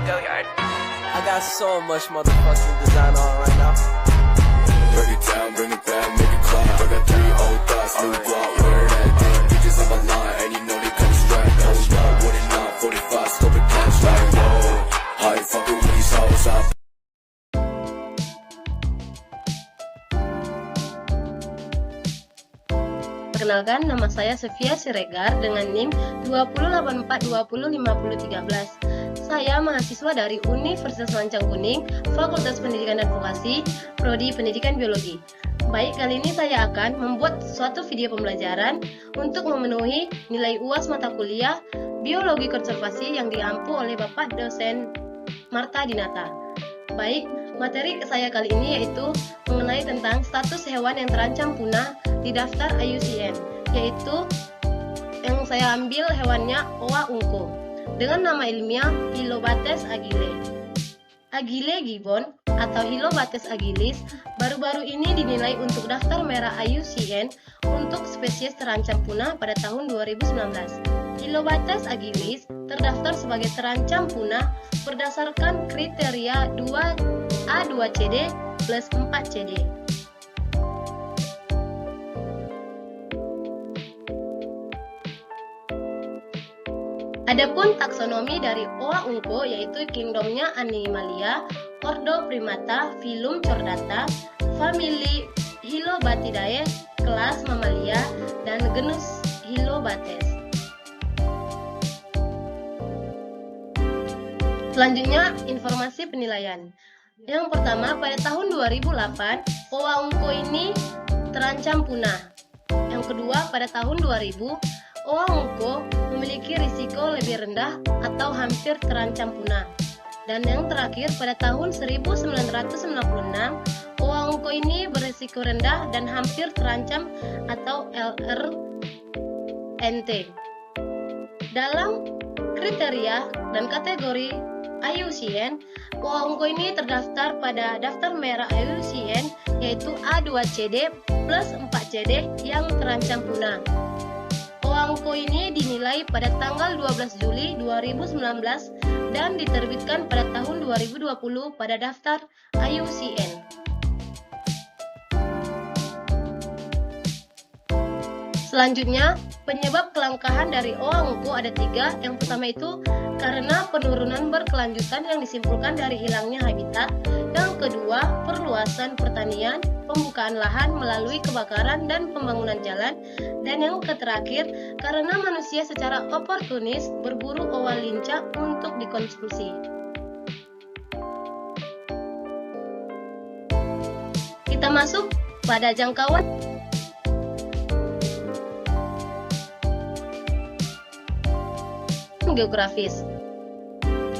I got so much motherfucking design on right now. Break it down, bring it back, make it clap. I got 3 old thoughts, new guap, where that damn bitches on my line, and you know they come strapped. Hold up, what it not, 45, scope it cash like whoa. How you fucking with these hoes up? Perkenalkan, nama saya Sofia Siregar dengan NIM 208420513. Saya mahasiswa dari Universitas Lancang Kuning, Fakultas Pendidikan dan Vokasi, Prodi Pendidikan Biologi. Baik, kali ini saya akan membuat suatu video pembelajaran untuk memenuhi nilai UAS mata kuliah Biologi Konservasi yang diampu oleh Bapak dosen Marta Dinata. Baik, materi saya kali ini yaitu mengenai tentang status hewan yang terancam punah di daftar IUCN, yaitu yang saya ambil hewannya oa ungko dengan nama ilmiah Hylobates agile. Agile gibbon atau Hylobates agilis baru-baru ini dinilai untuk daftar merah IUCN untuk spesies terancam punah pada tahun 2019. Hylobates agilis terdaftar sebagai terancam punah berdasarkan kriteria 2A2CD plus 4CD. Adapun taksonomi dari oa ungko yaitu kingdomnya Animalia, ordo Primata, filum Chordata, famili Hylobatidae, kelas Mamalia, dan genus Hylobates. Selanjutnya, informasi penilaian. Yang pertama, pada tahun 2008, oa ungko ini terancam punah. Yang kedua, pada tahun 2000, oa ungko memiliki risiko lebih rendah atau hampir terancam punah. Dan yang terakhir, pada tahun 1996, oa ungko ini berisiko rendah dan hampir terancam atau LRNT. Dalam kriteria dan kategori IUCN, oa ungko ini terdaftar pada daftar merah IUCN yaitu A2CD plus 4CD yang terancam punah. Oa ungko ini dinilai pada tanggal 12 Juli 2019 dan diterbitkan pada tahun 2020 pada daftar IUCN. Selanjutnya, penyebab kelangkaan dari oa ungko ada 3. Yang pertama itu karena penurunan berkelanjutan yang disimpulkan dari hilangnya habitat. Yang kedua, perluasan pertanian, pembukaan lahan melalui kebakaran dan pembangunan jalan. Dan yang terakhir, karena manusia secara oportunis berburu oa lincah untuk dikonsumsi. Kita masuk pada jangkauan geografis.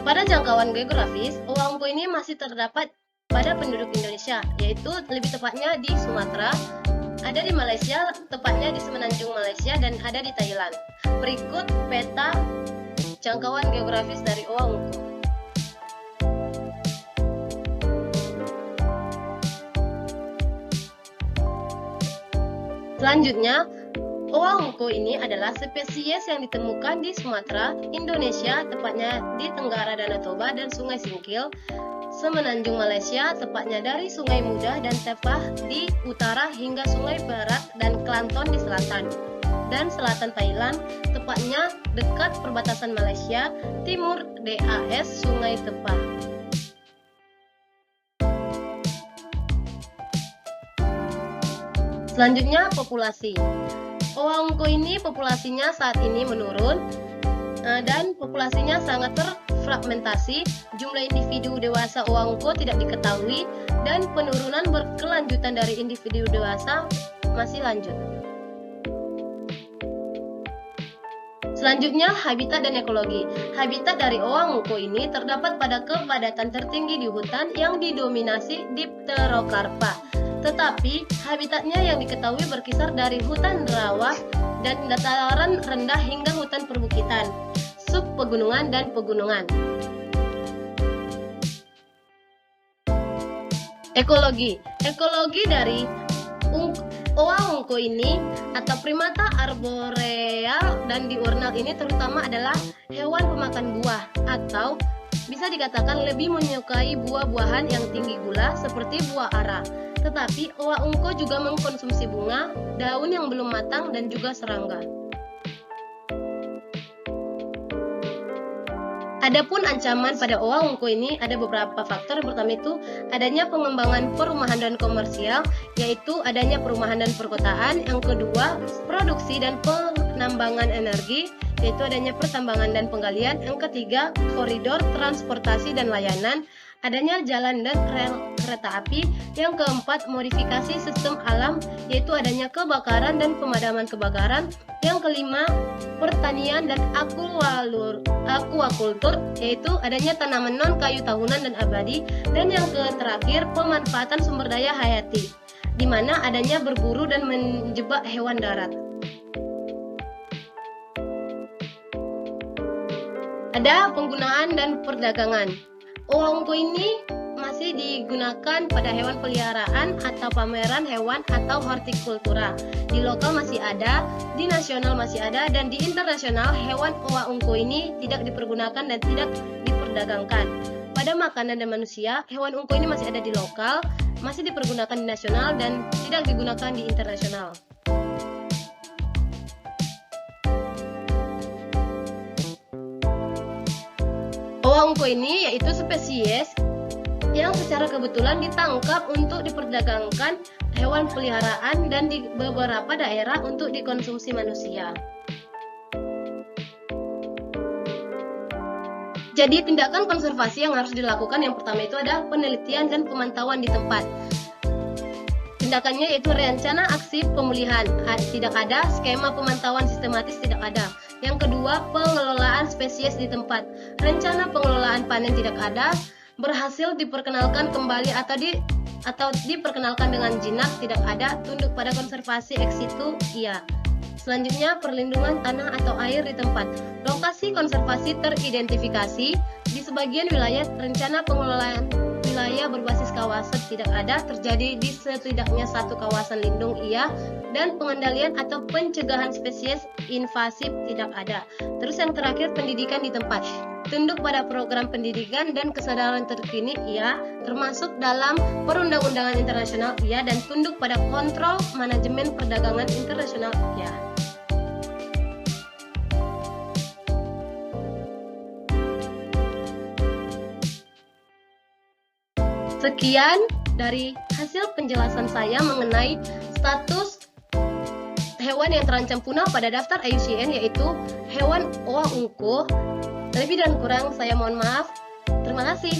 Pada jangkauan geografis, oa ungko ini masih terdapat pada penduduk Indonesia, yaitu lebih tepatnya di Sumatera, ada di Malaysia, tepatnya di semenanjung Malaysia, dan ada di Thailand. Berikut peta jangkauan geografis dari oa ungko. Selanjutnya, oa ungko ini adalah spesies yang ditemukan di Sumatera, Indonesia, tepatnya di Tenggara Danau Toba dan Sungai Singkil, semenanjung Malaysia, tepatnya dari Sungai Muda dan Tepah di utara hingga Sungai Barat dan Kelanton di selatan, dan selatan Thailand, tepatnya dekat perbatasan Malaysia, timur DAS Sungai Tepah. Selanjutnya, populasi. Oa ungko ini populasinya saat ini menurun dan populasinya sangat terfragmentasi. Jumlah individu dewasa oa ungko tidak diketahui dan penurunan berkelanjutan dari individu dewasa masih lanjut. Selanjutnya, habitat dan ekologi. Habitat dari oa ungko ini terdapat pada kepadatan tertinggi di hutan yang didominasi Dipterocarpa. Tetapi, habitatnya yang diketahui berkisar dari hutan rawa dan dataran rendah hingga hutan perbukitan, subpegunungan dan pegunungan. Ekologi. Ekologi dari Oa ungku ini atau primata arboreal dan diurnal ini terutama adalah hewan pemakan buah atau bisa dikatakan lebih menyukai buah-buahan yang tinggi gula seperti buah ara. Tetapi oa ungku juga mengkonsumsi bunga, daun yang belum matang dan juga serangga. Adapun ancaman pada oa ungku ini ada beberapa faktor. Yang pertama itu adanya pengembangan perumahan dan komersial, yaitu adanya perumahan dan perkotaan. Yang kedua, produksi dan penambangan energi, yaitu adanya pertambangan dan penggalian. Yang ketiga, koridor transportasi dan layanan, adanya jalan dan rel kereta api. Yang keempat, modifikasi sistem alam, yaitu adanya kebakaran dan pemadaman kebakaran. Yang kelima, pertanian dan aquacultur, yaitu adanya tanaman non kayu tahunan dan abadi. Dan yang terakhir, pemanfaatan sumber daya hayati, di mana adanya berburu dan menjebak hewan darat. Ada penggunaan dan perdagangan. Oa ungku ini masih digunakan pada hewan peliharaan atau pameran hewan atau hortikultura. Di lokal masih ada, di nasional masih ada, dan di internasional hewan oa ungku ini tidak dipergunakan dan tidak diperdagangkan. Pada makanan dan manusia, hewan ungku ini masih ada di lokal, masih dipergunakan di nasional dan tidak digunakan di internasional. Oa ungku ini yaitu spesies yang secara kebetulan ditangkap untuk diperdagangkan hewan peliharaan dan di beberapa daerah untuk dikonsumsi manusia. Jadi tindakan konservasi yang harus dilakukan yang pertama itu ada penelitian dan pemantauan di tempat. Tindakannya yaitu rencana aksi pemulihan, tidak ada skema pemantauan sistematis, tidak ada. Yang kedua, pengelolaan spesies di tempat. Rencana pengelolaan panen tidak ada. Berhasil diperkenalkan kembali atau diperkenalkan dengan jinak tidak ada. Tunduk pada konservasi ex situ iya. Selanjutnya, perlindungan tanah atau air di tempat. Lokasi konservasi teridentifikasi. Di sebagian wilayah, rencana pengelolaan wilayah berbasis kawasan tidak ada, terjadi di setidaknya satu kawasan lindung iya, dan pengendalian atau pencegahan spesies invasif tidak ada. Terus yang terakhir, pendidikan di tempat. Tunduk pada program pendidikan dan kesadaran terkini iya, termasuk dalam perundang-undangan internasional iya, dan tunduk pada kontrol manajemen perdagangan internasional iya. Sekian dari hasil penjelasan saya mengenai status hewan yang terancam punah pada daftar IUCN, yaitu hewan oa ungku. Lebih dan kurang saya mohon maaf. Terima kasih.